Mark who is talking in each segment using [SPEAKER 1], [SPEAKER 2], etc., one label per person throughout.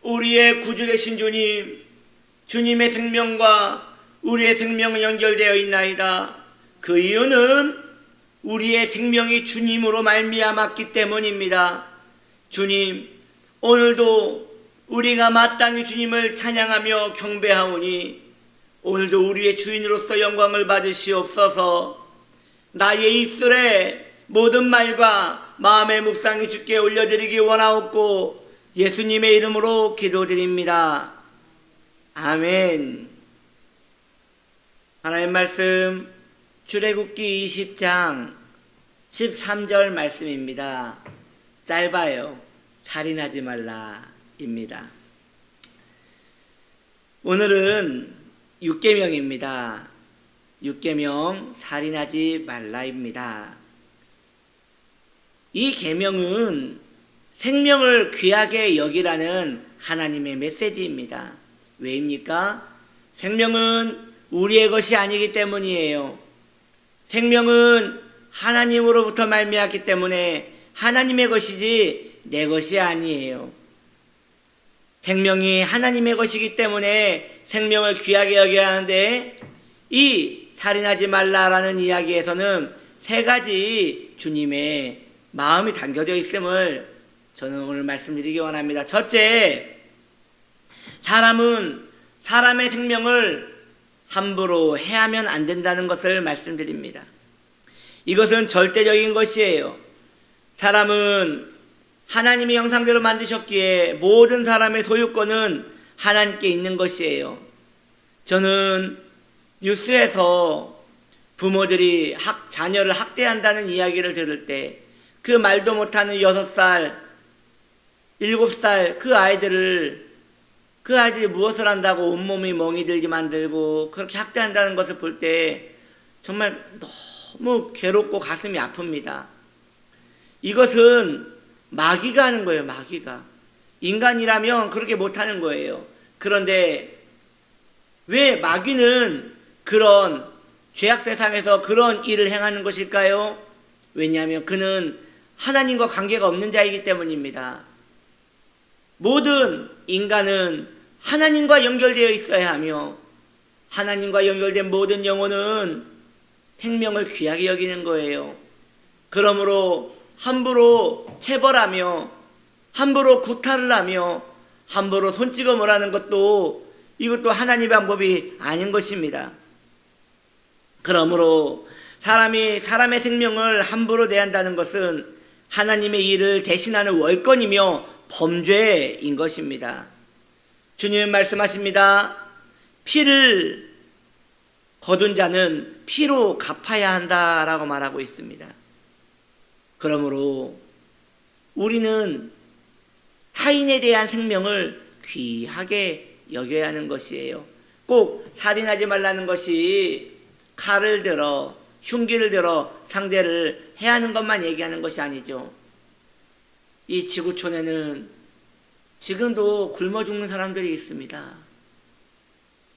[SPEAKER 1] 우리의 구주 되신 주님, 주님의 생명과 우리의 생명은 연결되어 있나이다. 그 이유는 우리의 생명이 주님으로 말미암았기 때문입니다. 주님, 오늘도 우리가 마땅히 주님을 찬양하며 경배하오니 오늘도 우리의 주인으로서 영광을 받으시옵소서. 나의 입술에 모든 말과 마음의 묵상이 주께 올려드리기 원하옵고 예수님의 이름으로 기도드립니다. 아멘. 하나님 말씀 출애굽기 20장 13절 말씀입니다. 짧아요. 살인하지 말라입니다. 오늘은 6계명입니다. 6계명 살인하지 말라입니다. 이 계명은 생명을 귀하게 여기라는 하나님의 메시지입니다. 왜입니까? 생명은 우리의 것이 아니기 때문이에요. 생명은 하나님으로부터 말미암았기 때문에 하나님의 것이지 내 것이 아니에요. 생명이 하나님의 것이기 때문에 생명을 귀하게 여겨야 하는데, 이 살인하지 말라라는 이야기에서는 세 가지 주님의 마음이 담겨져 있음을 저는 오늘 말씀드리기 원합니다. 첫째, 사람은 사람의 생명을 함부로 해하면 안 된다는 것을 말씀드립니다. 이것은 절대적인 것이에요. 사람은 하나님의 형상대로 만드셨기에 모든 사람의 소유권은 하나님께 있는 것이에요. 저는 뉴스에서 부모들이 자녀를 학대한다는 이야기를 들을 때 그 말도 못하는 6살, 7살 그 아이들이 무엇을 한다고 온몸이 멍이 들게 만들고 그렇게 학대한다는 것을 볼 때 정말 너무 괴롭고 가슴이 아픕니다. 이것은 마귀가 하는 거예요. 마귀가. 인간이라면 그렇게 못하는 거예요. 그런데 왜 마귀는 그런 죄악 세상에서 그런 일을 행하는 것일까요? 왜냐하면 그는 하나님과 관계가 없는 자이기 때문입니다. 모든 인간은 하나님과 연결되어 있어야 하며 하나님과 연결된 모든 영혼은 생명을 귀하게 여기는 거예요. 그러므로 함부로 체벌하며 함부로 구타를 하며 함부로 손찌검 하는 것도 이것도 하나님의 방법이 아닌 것입니다. 그러므로 사람이 사람의 생명을 함부로 대한다는 것은 하나님의 일을 대신하는 월권이며 범죄인 것입니다. 주님은 말씀하십니다. 피를 거둔 자는 피로 갚아야 한다라고 말하고 있습니다. 그러므로 우리는 타인에 대한 생명을 귀하게 여겨야 하는 것이에요. 꼭 살인하지 말라는 것이 칼을 들어 흉기를 들어 상대를 해하는 것만 얘기하는 것이 아니죠. 이 지구촌에는 지금도 굶어 죽는 사람들이 있습니다.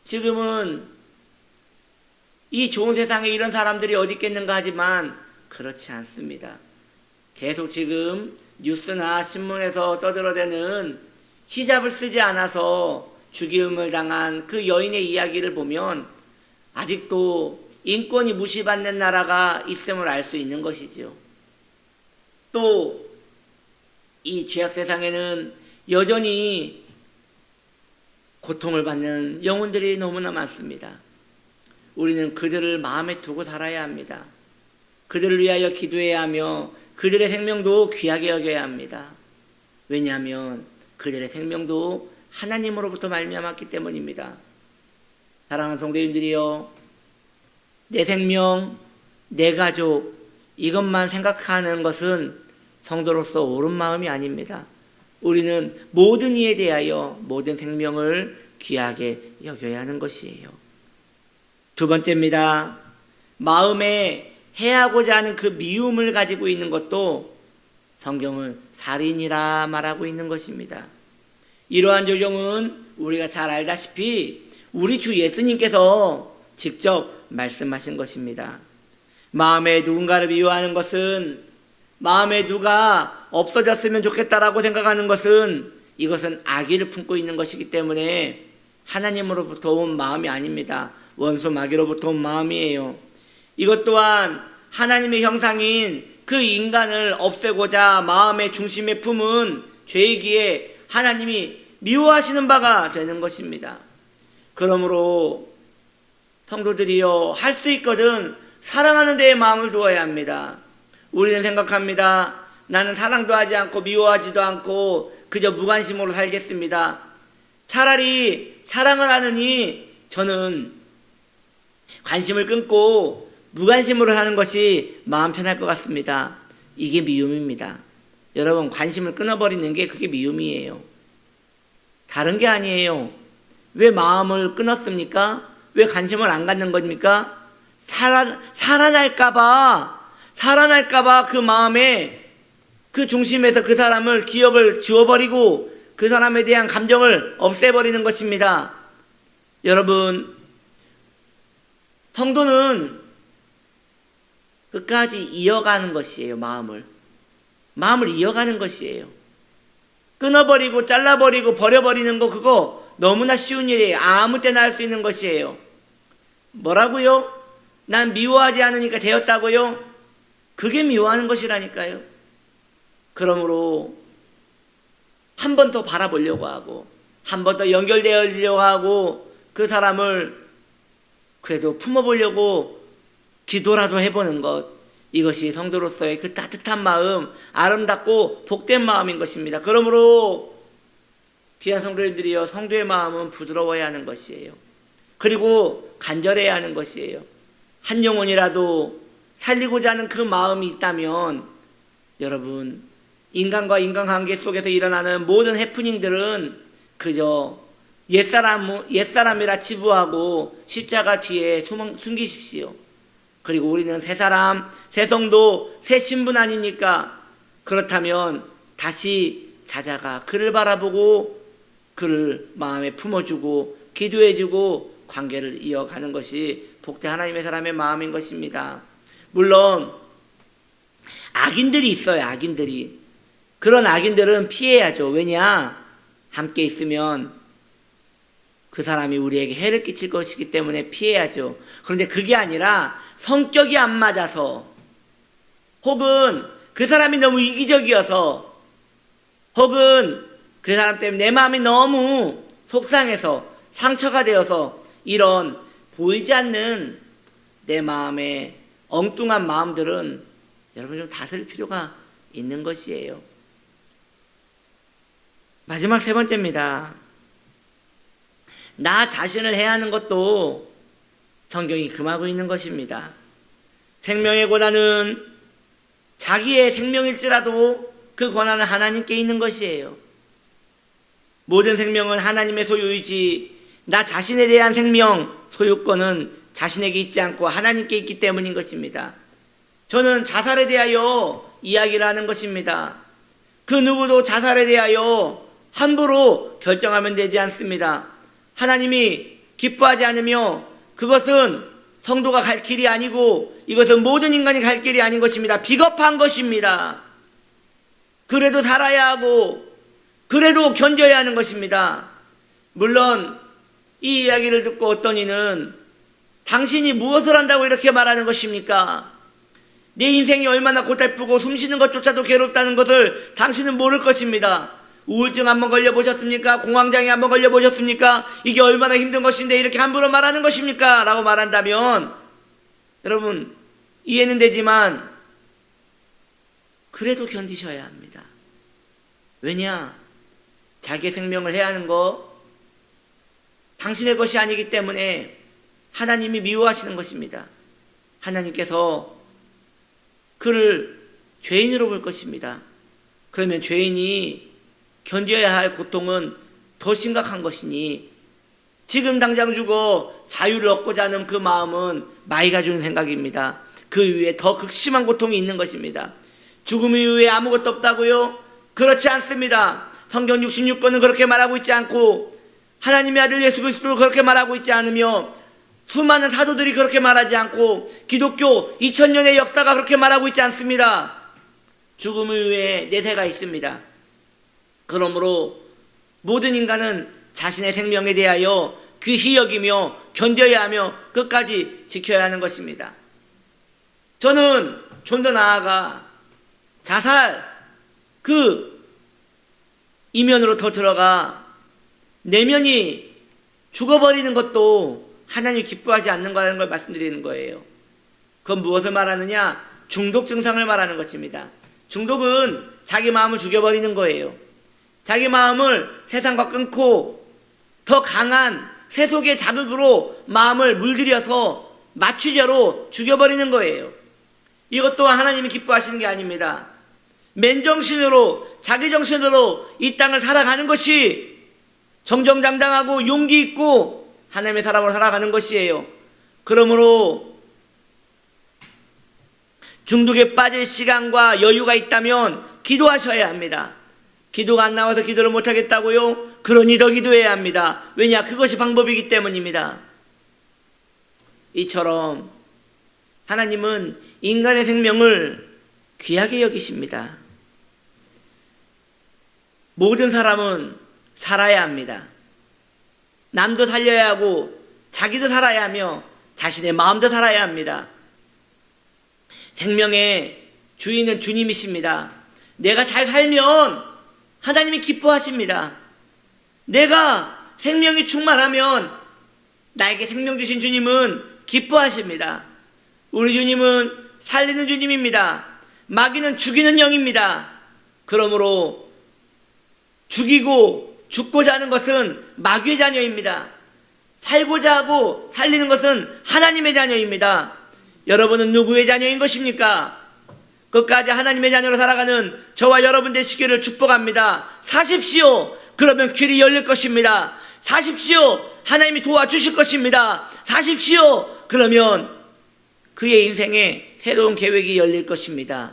[SPEAKER 1] 지금은 이 좋은 세상에 이런 사람들이 어디 있겠는가 하지만 그렇지 않습니다. 계속 지금 뉴스나 신문에서 떠들어대는 히잡을 쓰지 않아서 죽임을 당한 그 여인의 이야기를 보면 아직도 인권이 무시받는 나라가 있음을 알 수 있는 것이지요. 또 이 죄악 세상에는 여전히 고통을 받는 영혼들이 너무나 많습니다. 우리는 그들을 마음에 두고 살아야 합니다. 그들을 위하여 기도해야 하며 그들의 생명도 귀하게 여겨야 합니다. 왜냐하면 그들의 생명도 하나님으로부터 말미암았기 때문입니다. 사랑하는 성도님들이여, 내 생명, 내 가족 이것만 생각하는 것은 성도로서 옳은 마음이 아닙니다. 우리는 모든 이에 대하여 모든 생명을 귀하게 여겨야 하는 것이에요. 두 번째입니다. 마음에 해하고자 하는 그 미움을 가지고 있는 것도 성경은 살인이라 말하고 있는 것입니다. 이러한 조정은 우리가 잘 알다시피 우리 주 예수님께서 직접 말씀하신 것입니다. 마음에 누군가를 미워하는 것은, 마음에 누가 없어졌으면 좋겠다라고 생각하는 것은 이것은 악의를 품고 있는 것이기 때문에 하나님으로부터 온 마음이 아닙니다. 원수 마귀로부터 온 마음이에요. 이것 또한 하나님의 형상인 그 인간을 없애고자 마음의 중심에 품은 죄이기에 하나님이 미워하시는 바가 되는 것입니다. 그러므로 성도들이요, 할 수 있거든 사랑하는 데에 마음을 두어야 합니다. 우리는 생각합니다. 나는 사랑도 하지 않고 미워하지도 않고 그저 무관심으로 살겠습니다. 차라리 사랑을 하느니 저는 관심을 끊고 무관심으로 하는 것이 마음 편할 것 같습니다. 이게 미움입니다. 여러분, 관심을 끊어버리는 게 그게 미움이에요. 다른 게 아니에요. 왜 마음을 끊었습니까? 왜 관심을 안 갖는 겁니까? 살아날까봐 그 마음에 그 중심에서 그 사람을 기억을 지워버리고 그 사람에 대한 감정을 없애버리는 것입니다. 여러분, 성도는 끝까지 이어가는 것이에요. 마음을 이어가는 것이에요. 끊어버리고 잘라버리고 버려버리는 거, 그거 너무나 쉬운 일이에요. 아무 때나 할 수 있는 것이에요. 뭐라고요? 난 미워하지 않으니까 되었다고요? 그게 미워하는 것이라니까요. 그러므로 한 번 더 바라보려고 하고 한 번 더 연결되려고 하고 그 사람을 그래도 품어보려고 기도라도 해보는 것, 이것이 성도로서의 그 따뜻한 마음, 아름답고 복된 마음인 것입니다. 그러므로 귀한 성도님들이여, 성도의 마음은 부드러워야 하는 것이에요. 그리고 간절해야 하는 것이에요. 한 영혼이라도 살리고자 하는 그 마음이 있다면, 여러분, 인간과 인간관계 속에서 일어나는 모든 해프닝들은 그저 옛사람이라 치부하고 십자가 뒤에 숨기십시오. 그리고 우리는 새 사람, 새 성도, 새 신분 아닙니까? 그렇다면 다시 찾아가 그를 바라보고 그를 마음에 품어주고 기도해주고 관계를 이어가는 것이 복된 하나님의 사람의 마음인 것입니다. 물론 악인들이 있어요. 악인들이. 그런 악인들은 피해야죠. 왜냐? 함께 있으면 그 사람이 우리에게 해를 끼칠 것이기 때문에 피해야죠. 그런데 그게 아니라 성격이 안 맞아서, 혹은 그 사람이 너무 이기적이어서, 혹은 그 사람 때문에 내 마음이 너무 속상해서 상처가 되어서 이런 보이지 않는 내 마음의 엉뚱한 마음들은 여러분 좀 다스릴 필요가 있는 것이에요. 마지막 세 번째입니다. 나 자신을 해하는 것도 성경이 금하고 있는 것입니다. 생명의 권한은 자기의 생명일지라도 그 권한은 하나님께 있는 것이에요. 모든 생명은 하나님의 소유이지 나 자신에 대한 생명 소유권은 자신에게 있지 않고 하나님께 있기 때문인 것입니다. 저는 자살에 대하여 이야기를 하는 것입니다. 그 누구도 자살에 대하여 함부로 결정하면 되지 않습니다. 하나님이 기뻐하지 않으며 그것은 성도가 갈 길이 아니고 이것은 모든 인간이 갈 길이 아닌 것입니다. 비겁한 것입니다. 그래도 살아야 하고 그래도 견뎌야 하는 것입니다. 물론 이 이야기를 듣고 어떤 이는 당신이 무엇을 한다고 이렇게 말하는 것입니까? 내 인생이 얼마나 고달프고 숨쉬는 것조차도 괴롭다는 것을 당신은 모를 것입니다. 우울증 한번 걸려보셨습니까? 공황장애 한번 걸려보셨습니까? 이게 얼마나 힘든 것인데 이렇게 함부로 말하는 것입니까? 라고 말한다면 여러분 이해는 되지만 그래도 견디셔야 합니다. 왜냐? 자기의 생명을 해야 하는 거 당신의 것이 아니기 때문에 하나님이 미워하시는 것입니다. 하나님께서 그를 죄인으로 볼 것입니다. 그러면 죄인이 견뎌야 할 고통은 더 심각한 것이니 지금 당장 죽어 자유를 얻고자 하는 그 마음은 마이가 주는 생각입니다. 그 이후에 더 극심한 고통이 있는 것입니다. 죽음 이후에 아무것도 없다고요? 그렇지 않습니다. 성경 66권은 그렇게 말하고 있지 않고 하나님의 아들 예수 그리스도도 그렇게 말하고 있지 않으며 수많은 사도들이 그렇게 말하지 않고 기독교 2000년의 역사가 그렇게 말하고 있지 않습니다. 죽음 이후에 내세가 있습니다. 그러므로 모든 인간은 자신의 생명에 대하여 귀히 여기며 견뎌야 하며 끝까지 지켜야 하는 것입니다. 저는 좀 더 나아가 자살 그 이면으로 더 들어가 내면이 죽어버리는 것도 하나님이 기뻐하지 않는 거라는 걸 말씀드리는 거예요. 그건 무엇을 말하느냐? 중독 증상을 말하는 것입니다. 중독은 자기 마음을 죽여버리는 거예요. 자기 마음을 세상과 끊고 더 강한 세속의 자극으로 마음을 물들여서 마취제로 죽여버리는 거예요. 이것 또한 하나님이 기뻐하시는 게 아닙니다. 맨정신으로 자기 정신으로 이 땅을 살아가는 것이 정정당당하고 용기 있고 하나님의 사람으로 살아가는 것이에요. 그러므로 중독에 빠질 시간과 여유가 있다면 기도하셔야 합니다. 기도가 안 나와서 기도를 못하겠다고요? 그러니 더 기도해야 합니다. 왜냐? 그것이 방법이기 때문입니다. 이처럼 하나님은 인간의 생명을 귀하게 여기십니다. 모든 사람은 살아야 합니다. 남도 살려야 하고 자기도 살아야 하며 자신의 마음도 살아야 합니다. 생명의 주인은 주님이십니다. 내가 잘 살면 하나님이 기뻐하십니다. 내가 생명이 충만하면 나에게 생명 주신 주님은 기뻐하십니다. 우리 주님은 살리는 주님입니다. 마귀는 죽이는 영입니다. 그러므로 죽이고 죽고자 하는 것은 마귀의 자녀입니다. 살고자 하고 살리는 것은 하나님의 자녀입니다. 여러분은 누구의 자녀인 것입니까? 끝까지 하나님의 자녀로 살아가는 저와 여러분 되시기를 축복합니다. 사십시오. 그러면 길이 열릴 것입니다. 사십시오. 하나님이 도와주실 것입니다. 사십시오. 그러면 그의 인생에 새로운 계획이 열릴 것입니다.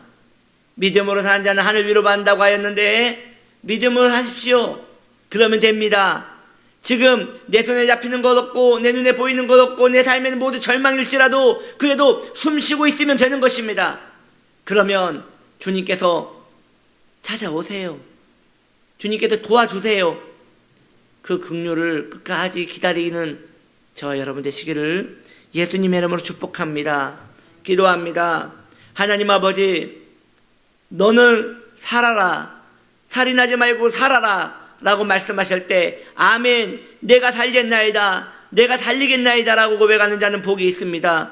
[SPEAKER 1] 믿음으로 사는 자는 하늘 위로 받는다고 하였는데 믿음으로 하십시오. 그러면 됩니다. 지금 내 손에 잡히는 것 없고 내 눈에 보이는 것 없고 내 삶에는 모두 절망일지라도 그래도 숨 쉬고 있으면 되는 것입니다. 그러면 주님께서 찾아오세요. 주님께서 도와주세요. 그 긍휼을 끝까지 기다리는 저와 여러분 되시기를 예수님의 이름으로 축복합니다. 기도합니다. 하나님 아버지, 너는 살아라. 살인하지 말고 살아라 라고 말씀하실 때 아멘, 내가 살겠나이다, 내가 살리겠나이다 라고 고백하는 자는 복이 있습니다.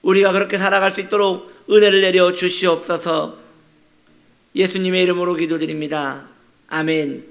[SPEAKER 1] 우리가 그렇게 살아갈 수 있도록 은혜를 내려 주시옵소서. 예수님의 이름으로 기도드립니다. 아멘.